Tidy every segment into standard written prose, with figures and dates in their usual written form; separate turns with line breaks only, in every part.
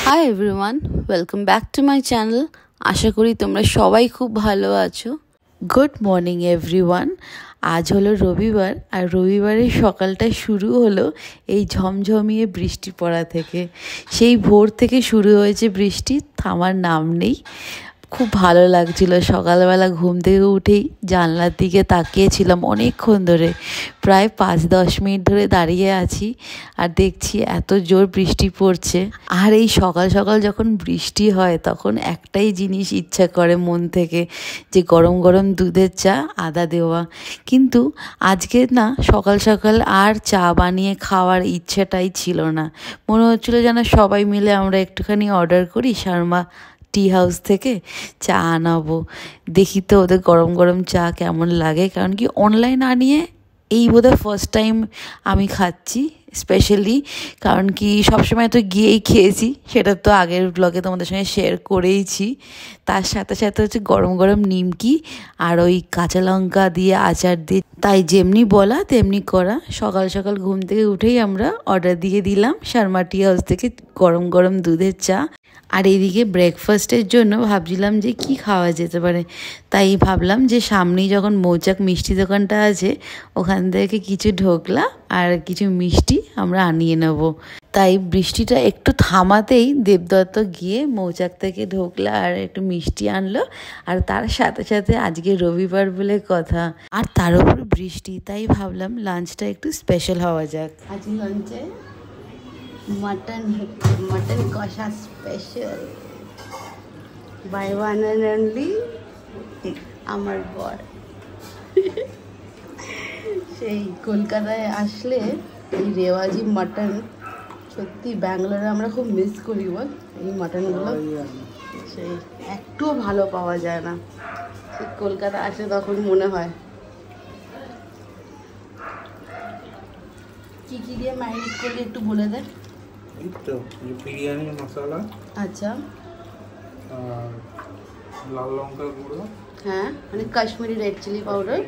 High everyone, welcome back to my channel. আশা করি তোমরা সবাই খুব ভালো আছো। Good morning everyone. আজ হলো রবিবার, আর রবিবারের সকালটা শুরু হলো এই ঝমঝমিয়ে বৃষ্টি পড়া থেকে। সেই ভোর থেকে শুরু হয়েছে বৃষ্টি, থামার নাম নেই। খুব ভালো লাগছিল। সকালবেলা ঘুম থেকে উঠেই জানলার দিকে তাকিয়েছিলাম অনেকক্ষণ ধরে, প্রায় 5-10 মিনিট ধরে দাঁড়িয়ে আছি আর দেখছি এত জোর বৃষ্টি পড়ছে। আর এই সকাল সকাল যখন বৃষ্টি হয় তখন একটাই জিনিস ইচ্ছা করে মন থেকে, যে গরম গরম দুধের চা, আদা দেওয়া। কিন্তু আজকে না, সকাল সকাল আর চা বানিয়ে খাওয়ার ইচ্ছাটাই ছিল না। মনে হচ্ছিল যেন সবাই মিলে আমরা একটুখানি অর্ডার করি শর্মা টি হাউস থেকে, চা আনাবো, দেখি তো ওদের গরম গরম চা কেমন লাগে। কারণ কি, অনলাইন আনিয়ে এই বোধহয় ফার্স্ট টাইম আমি খাচ্ছি স্পেশালি। কারণ কি, সবসময় তো গিয়েই খেয়েছি, সেটা তো আগের ব্লগে তোমাদের সঙ্গে শেয়ার করেইছি। তার সাথে সাথে হচ্ছে গরম গরম নিমকি আর ওই কাঁচা লঙ্কা দিয়ে আচার দিয়ে, তাই যেমনি বলা তেমনি করা। সকাল সকাল ঘুম থেকে উঠেই আমরা অর্ডার দিয়ে দিলাম শর্মা টি হাউস থেকে গরম গরম দুধের চা। আর এদিকে ব্রেকফাস্টের জন্য ভাবছিলাম যে কি খাওয়া যেতে পারে। তাই ভাবলাম যে সামনেই যখন মৌচাক মিষ্টি দোকানটা আছে, ওখান থেকে কিছু ঢোকলা আর কিছু মিষ্টি আমরা আনিয়ে নেব। তাই বৃষ্টিটা একটু থামাতেই দেবদত্ত গিয়ে মৌচাক থেকে ঢোকলা আর একটু মিষ্টি আনলো। আর তার সাথে সাথে আজকে রবিবার বলে কথা, আর তার উপর বৃষ্টি, তাই ভাবলাম লাঞ্চটা একটু স্পেশাল হওয়া যাক। আজ লাঞ্চে মটন কষা special, by one and only আমার বর। সেই কলকাতায় আসলে এই রেওয়াজি মাটন, সত্যি ব্যাঙ্গালোরে আমরা খুব মিস করি বল এই মাটনগুলো। সেই একটুও ভালো পাওয়া যায় না, সেই কলকাতা আসলে তখন মনে হয়। কি কি দিয়ে ম্যারিনেট করলে একটু বলে দেন।
এই তো বিরিয়ানি মশলা, আচ্ছা, আর লাল লঙ্কা গুঁড়ো,
হ্যাঁ মানে কাশ্মীরি রেড চিলি পাউডার,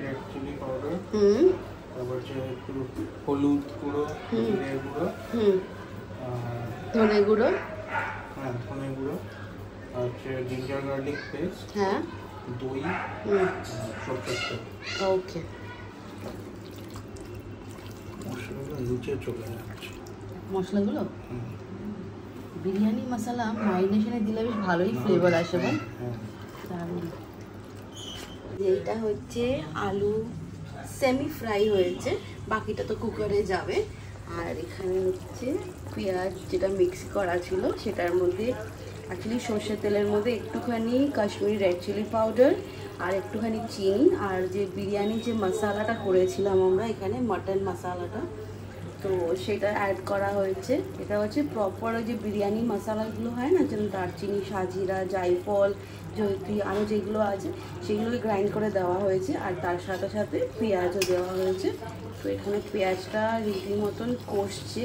তারপর একটু হলুদ গুঁড়ো, জিরে গুঁড়ো,
ধনে গুঁড়ো,
হ্যাঁ ধনে গুঁড়ো, আর জিঞ্জার গার্লিক পেস্ট,
হ্যাঁ
দই, সরষের তেল।
ওকে,
মশলাগুলো নিচে চলে যাচ্ছে।
মশলাগুলো বিরিয়ানি মশলা ম্যারিনেশনে দিলে বেশ ভালোই ফ্লেভার আসে বল। দারুণ। এইটা হচ্ছে আলু সেমি ফ্রাই হয়েছে, বাকিটা তো কুকারে যাবে। আর এখানে হচ্ছে পেঁয়াজ যেটা মিক্স করা ছিল, সেটার মধ্যে অ্যাকচুয়ালি সর্ষের তেলের মধ্যে একটুখানি কাশ্মীরি রেড চিলি পাউডার আর একটুখানি চিনি, আর যে বিরিয়ানি যে মশলাটা করেছিলাম আমরা এখানে, মাটন মশলাটা, তো সেটা অ্যাড করা হয়েছে। এটা হচ্ছে প্রপার ওই যে বিরিয়ানি মশলাগুলো হয় না, যেমন দারচিনি, সাজিরা, জায়ফল, জয়ত্রী, আরও যেগুলো আছে সেগুলোই গ্রাইন্ড করে দেওয়া হয়েছে। আর তার সাথে সাথে পেঁয়াজও দেওয়া হয়েছে। তো এখানে পেঁয়াজটা রীতিমতন কষছে,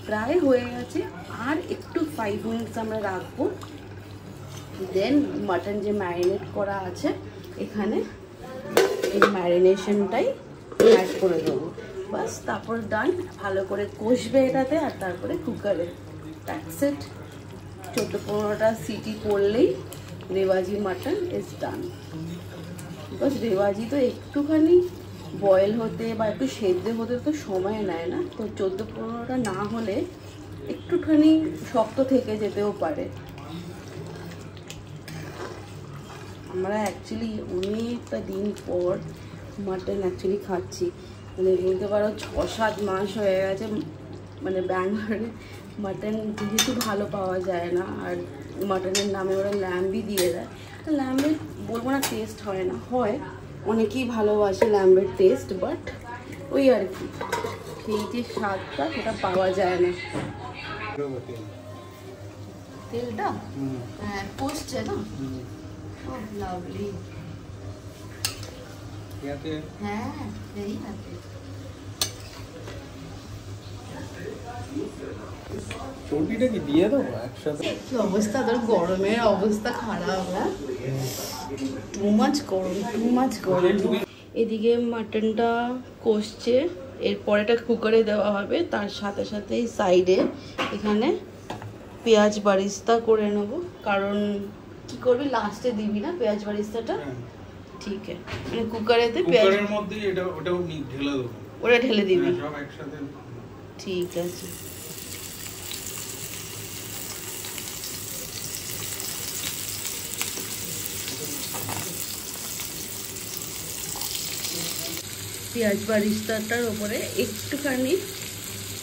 প্রায় হয়ে গেছে। আর একটু 5 মিনিটস আমরা রাখবো, দেন মাটন যে ম্যারিনেট করা আছে এখানে এই ম্যারিনেশনটাই অ্যাড করে দেবো, বাস। তারপর ডান, ভালো করে কষবে এটাতে, আর তারপরে কুকারে দ্যাটস ইট। 14-15টা সিটি করলেই রেওয়াজি মাটন ইজ ডান। বিকজ রেওয়াজি তো একটুখানি বয়েল হতে বা একটু সেদ্ধ হতে তো সময় নেয় না, তো 14-15টা না হলে একটুখানি শক্ত থেকে যেতেও পারে। আমরা অ্যাকচুয়ালি অনেকটা দিন পর মাটন অ্যাকচুয়ালি খাচ্ছি, মানে বলতে পারো 6-7 মাস হয়ে গেছে। মানে ব্যাঙ্গালোরে মাটন যেহেতু ভালো পাওয়া যায় না, আর মাটনের নামে ওরা ল্যাম্বই দিয়ে দেয়। ল্যাম্বের বলবো না টেস্ট হয় না, হয়, অনেকেই ভালোবাসে ল্যাম্বের টেস্ট, বাট ওই আর কি, সেই যে স্বাদটা সেটা পাওয়া যায় না। তেলটা হ্যাঁ কষছে না, খুব লাভলি। হ্যাঁ এই হাতে
চর্বিটা কি দিয়ে দেবো একসাথে?
কি অবস্থা তোর, গরমের অবস্থা খারাপ। হ্যাঁ, টু মাচ গরম। এদিকে মাটনটা কষছে, এরপর এটা কুকারে দেওয়া হবে। তার সাথে সাথে সাইডে এখানে পেঁয়াজ বারিস্তা করে নেবো, কারণ কি করবি লাস্টে দিবি না পেঁয়াজ বারিস্তাটা? ঠিক আছে, মানে কুকারেতে
কুকারের মধ্যে এটা ওটাও ঢেলে দেবো,
ওটা ঢেলে দিবি
সব একসাথে।
ঠিক আছে। পেঁয়াজ বারিস্তাটার ওপরে একটুখানি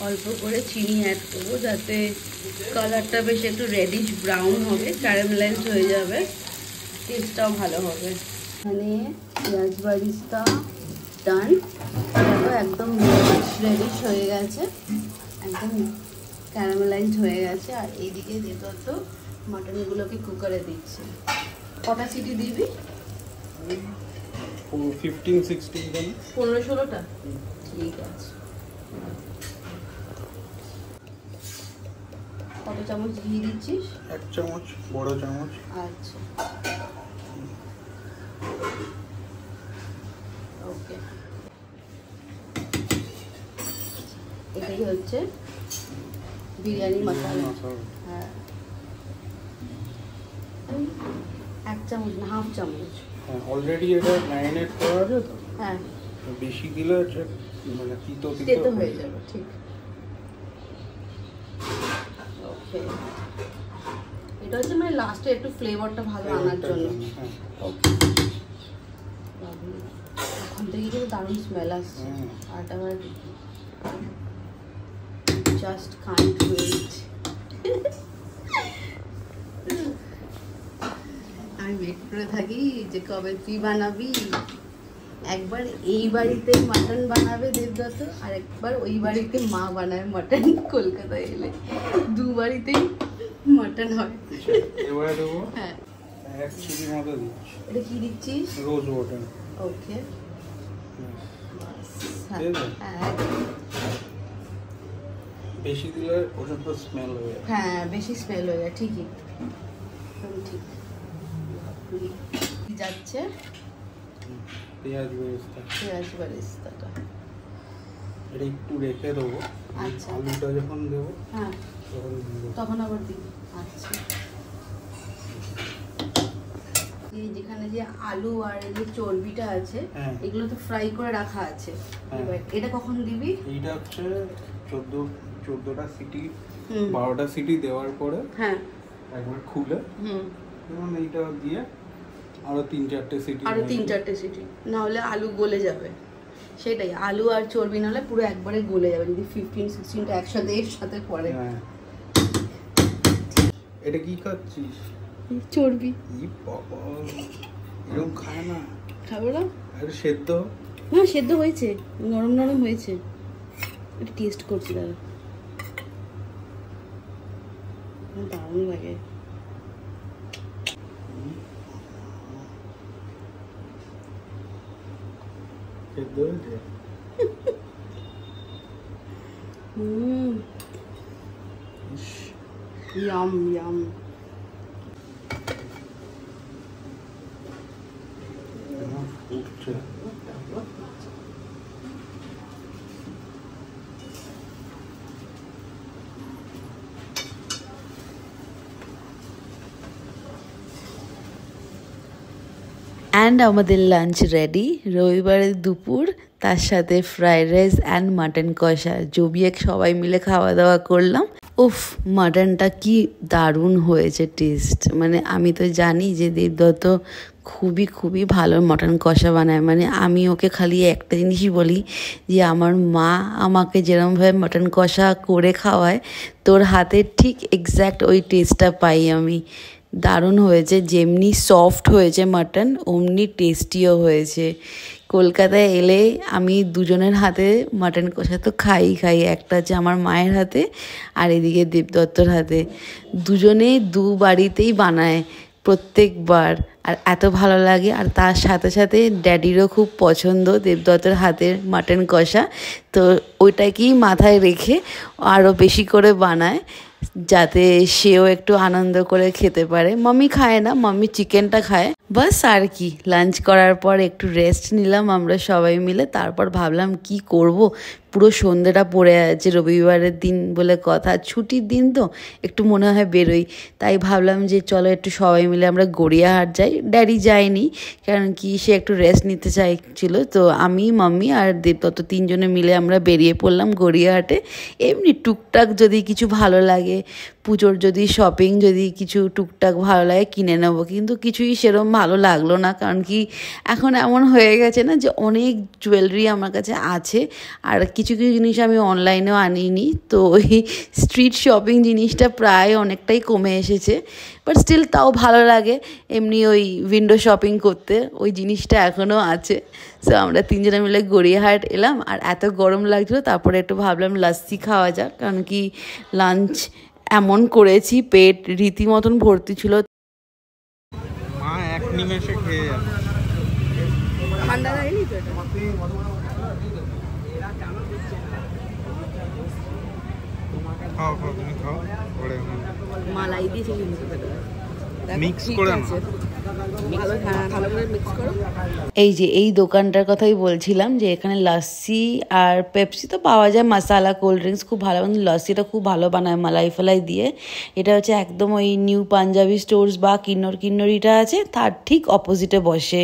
অল্প করে চিনি অ্যাড করবো, যাতে কালারটা বেশ একটু রেডিশ ব্রাউন হবে, ক্যারামেলাইজ হয়ে যাবে, টেস্টটাও ভালো হবে। এখানে পেঁয়াজ বারিস্তা ডান, একদম রেডিশ হয়ে গেছে, একদম ক্যারামেলাইজ হয়ে গেছে। আর এইদিকে যেহেতু মাটনগুলোকে কুকারে দিচ্ছে, কটা সিটি দিবি?
15-16
15-16টা, ঠিক আছে। কত চামচ ঘি দিচ্ছিস?
1 চামচ, বড় চামচ।
আচ্ছা, ওকে। এটাই হচ্ছে বিরিয়ানি মশলা। হ্যাঁ, 1 চামচ না, হাফ চামচ।
হ্যাঁ, অলরেডি এটা ম্যারিনেট করা আছে তো।
হ্যাঁ,
বেশি দিলে মানে তিতো
তেতো হয়ে যাবে, ঠিক। ওকে, এটা হচ্ছে মানে লাস্টে একটু ফ্লেভারটা ভালো আনার জন্য। ওকে, এখন থেকে কিন্তু দারুণ স্মেল আসছে। আর আবার জাস্ট কান্ট ওয়েট। আমি ওয়েট করে থাকি যে কবে তুই বানাবি। একবার এই বাড়িতে মাটন বানাবে দেবদত্ত, আর একবার ওই বাড়িতে মা বানায় মাটন কলকাতায় এলে। দু বাড়িতেই মাটন হয়।
এবারে দেবো,
হ্যাঁ,
1 চিলি মতো দিচ্ছি।
এটা কি দিচ্ছিস?
Rose water.
ওকে,
বেশি দিলে ওটা তো স্মেল হয়ে যায়।
হ্যাঁ, বেশি স্মেল হয়ে যায়, ঠিকই, ঠিক। যাচ্ছে
পেঁয়াজ বেরেস্তা,
পেঁয়াজ বারিস্তাটা
এটা একটু রেখে দেবো।
আচ্ছা,
আলুটা যখন দেবো
হ্যাঁ তখন আবার দিবি। আচ্ছা, এই যেখানে যে আলু আর এই যে চর্বিটা আছে, এগুলো তো ফ্রাই করে রাখা আছে, এবার এটা কখন দিবি?
এইটা হচ্ছে 14টা সিটি, 12টা সিটি দেওয়ার পরে
হ্যাঁ
একবার খুলে যেমন এইটা দিয়ে আরো 3-4টে সিটি,
আরো 3-4টে সিটি, না হলে আলু গলে যাবে। সেটাই, আলু আর চর্বি না হলে পুরো একবারে গলে যাবে যদি 15-16টা একসাথে এর সাথে পড়ে।
এটা কি খাচ্ছিস?
চর্বি।
বাবা, এরকম খায় না।
খাবো না?
আর সেদ্ধ?
না, সেদ্ধ হয়েছে, নরম নরম হয়েছে। এটা টেস্ট করছি, দাদা দারুণ লাগে।
সেদ্ধ হয়েছে?
Yam yam.
উঠছে।
অ্যান্ড আমাদের লাঞ্চ রেডি, রবিবারের দুপুর, তার সাথে ফ্রাইড রাইস অ্যান্ড মাটন কষা জমিয়ে সবাই মিলে খাওয়া দাওয়া করলাম। উফ, মাটনটা কি দারুণ হয়েছে টেস্ট। মানে আমি তো জানি যে দেবদত্ত খুবই ভালো মাটন কষা বানায়। মানে আমি ওকে খালি একটা জিনিসই বলি যে আমার মা আমাকে যেরকমভাবে মাটন কষা করে খাওয়ায়, তোর হাতের ঠিক এক্স্যাক্ট ওই টেস্টটা পাই আমি। দারুণ হয়েছে, যেমনি সফট হয়েছে মাটন অমনি টেস্টিও হয়েছে। কলকাতায় এলে আমি দুজনের হাতে মাটন কষা তো খাই, একটা হচ্ছে আমার মায়ের হাতে আর এদিকে দেবদত্তর হাতে। দুজনেই দু বাড়িতেই বানায় প্রত্যেকবার, আর এত ভালো লাগে। আর তার সাথে সাথে ড্যাডিরও খুব পছন্দ দেবদত্তর হাতের মাটন কষা, তো ওইটাকেই মাথায় রেখে আরও বেশি করে বানায়। যাতে সেও একটু আনন্দ করে খেতে পারে। মাম্মি খায় না, মাম্মি চিকেনটা খায়। বাস আর কি, লাঞ্চ করার পর একটু রেস্ট নিলাম আমরা সবাই মিলে। তারপর ভাবলাম কি করব, পুরো সন্ধ্যেটা পড়ে আছে, রবিবারের দিন বলে কথা, ছুটির দিন তো একটু মনে হয় বেরোই। তাই ভাবলাম যে চলো একটু সবাই মিলে আমরা গড়িয়াহাট যাই। ড্যাডি যায়নি, কারণ কি সে একটু রেস্ট নিতে চাইছিল। তো আমি, মাম্মি আর দেবদত্ত তিনজনে মিলে আমরা বেরিয়ে পড়লাম গড়িয়াহাটে। এমনি টুকটাক যদি কিছু ভালো লাগে, পুজোর যদি শপিং যদি কিছু টুকটাক ভালো লাগে কিনে নেবো, কিন্তু কিছুই সেরকম ভালো লাগলো না। কারণ কি এখন এমন হয়ে গেছে না যে অনেক জুয়েলারি আমার কাছে আছে, আর কিছু কিছু জিনিস আমি অনলাইনেও আনিনি। তো ওই স্ট্রিট শপিং জিনিসটা প্রায় অনেকটাই কমে এসেছে, বাট স্টিল তাও ভালো লাগে এমনি ওই উইন্ডো শপিং করতে, ওই জিনিসটা এখনও আছে। সো আমরা তিনজনে মিলে গড়িয়াহাট এলাম, আর এত গরম লাগছিলো, তারপরে একটু ভাবলাম লাস্সি খাওয়া যাক। কারণ কি লাঞ্চ এমন করেছি, পেট রীতিমতন ভর্তি ছিল।
মা এক নিমেষে খেয়ে যাবে।
ঠান্ডা লাগেনি তো এটা?
খাও খাও, তুমি খাও, পরে
মালাই দিয়েছে কিন্তু
মিক্স করে নাও।
এই যে এই দোকানটার কথাই বলছিলাম, যে এখানে লাস্সি আর পেপসি তো পাওয়া যায়, মশালা কোল্ড ড্রিঙ্কস খুব ভালো, কিন্তু লাস্সিটা খুব ভালো বানায় মালাই ফালাই দিয়ে। এটা হচ্ছে একদম ওই নিউ পাঞ্জাবি স্টোর্স বা কিন্নরিটা আছে, তার ঠিক অপোজিটে বসে,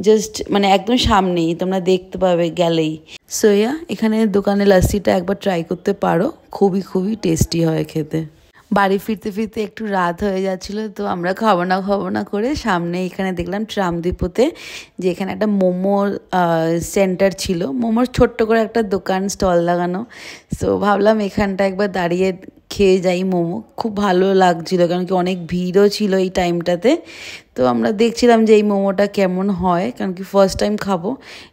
জাস্ট মানে একদম সামনেই, তোমরা দেখতে পাবে গেলেই। সোয়া এখানে দোকানে লাস্সিটা একবার ট্রাই করতে পারো, খুবই খুবই টেস্টি হয় খেতে। বাড়ি ফিরতে ফিরতে একটু রাত হয়ে যাচ্ছিলো, তো আমরা খাবো না করে সামনে এখানে দেখলাম ট্রামদ্বীপতে, যে এখানে একটা মোমোর সেন্টার ছিল, মোমোর ছোট্ট করে একটা দোকান স্টল লাগানো। সো ভাবলাম এখানটা একবার দাঁড়িয়ে খেয়ে যাই মোমো, খুব ভালো লাগছিলো, কারণ কি অনেক ভিড়ও ছিল এই টাইমটাতে। তো আমরা দেখছিলাম যে এই মোমোটা কেমন হয়, কারণ কি ফার্স্ট টাইম খাবো।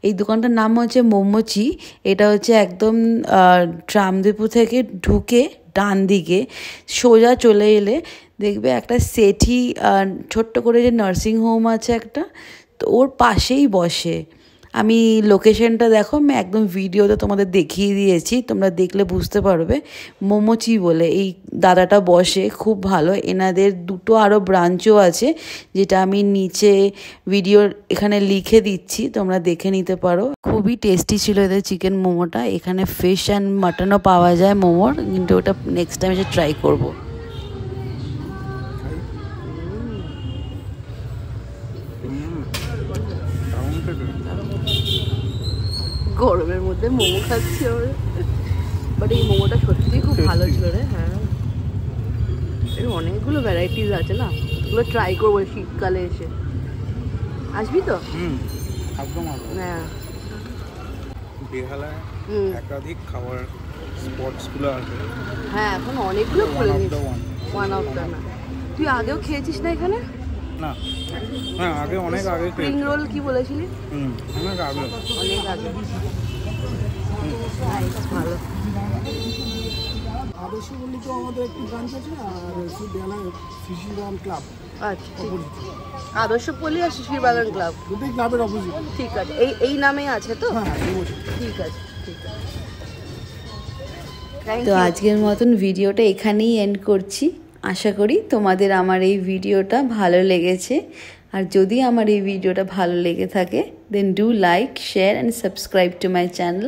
এই দোকানটার নাম হচ্ছে মোমোচি। এটা হচ্ছে একদম ট্রামদ্বীপ থেকে ঢুকে ডান দিকে সোজা চলে এলে দেখবে একটা সেঠি ছোট্ট করে যে নার্সিং হোম আছে একটা, তো ওর পাশেই বসে। আমি লোকেশনটা দেখো, আমি একদম ভিডিওতে তোমাদের দেখিয়ে দিয়েছি, তোমরা দেখলে বুঝতে পারবে। মোমোচি বলে এই দাদাটা বসে, খুব ভালো। এনাদের দুটো আরও ব্রাঞ্চও আছে, যেটা আমি নিচে ভিডিও এখানে লিখে দিচ্ছি, তোমরা দেখে নিতে পারো। খুবই টেস্টি ছিল এদের চিকেন মোমোটা। এখানে ফিশ অ্যান্ড মাটনও পাওয়া যায় মোমোর, কিন্তু ওটা নেক্সট টাইম এসে ট্রাই করবো। গরমের মধ্যে মোমো খাচ্ছি আমরা, বাট এই মোমোটা সত্যিই খুব ভালো ছিল রে। হ্যাঁ, এর অনেকগুলো ভ্যারাইটিস আছে না, এগুলো ট্রাই করবো শীতকালে এসে। আসবি তো?
একদম।
হ্যাঁ,
বেহালায় একাধিক খাবার স্পটসগুলো আছে।
হ্যাঁ এখন অনেকগুলো খুলে নিয়েছে, ওয়ান অফ দ্য না। তুই আগেও খেয়েছিস না এখানে?
না, হ্যাঁ আগে অনেক আগে
স্প্রিং রোল কি বলেছিলি?
অনেক আগে,
অনেক আগে। ভালো।
আদর্শ মল্লিকেও আমাদের একটি ব্রাঞ্চ আছে, আর বেহালায় শিশির বাগান ক্লাব।
আচ্ছা, আদর্শ পল্লী আর শিশির বাগান ক্লাব
দুটোই ক্লাবের অপোজিট।
ঠিক আছে, এই নামেই আছে তো?
হ্যাঁ,
ঠিক আছে, ঠিক আছে। তো আজকের মতন ভিডিওটা এখানেই এন্ড করছি। আশা করি তোমাদের আমার এই ভিডিওটা ভালো লেগেছে, আর যদি আমার এই ভিডিওটা ভালো লেগে থাকে then do like, share and subscribe to my channel.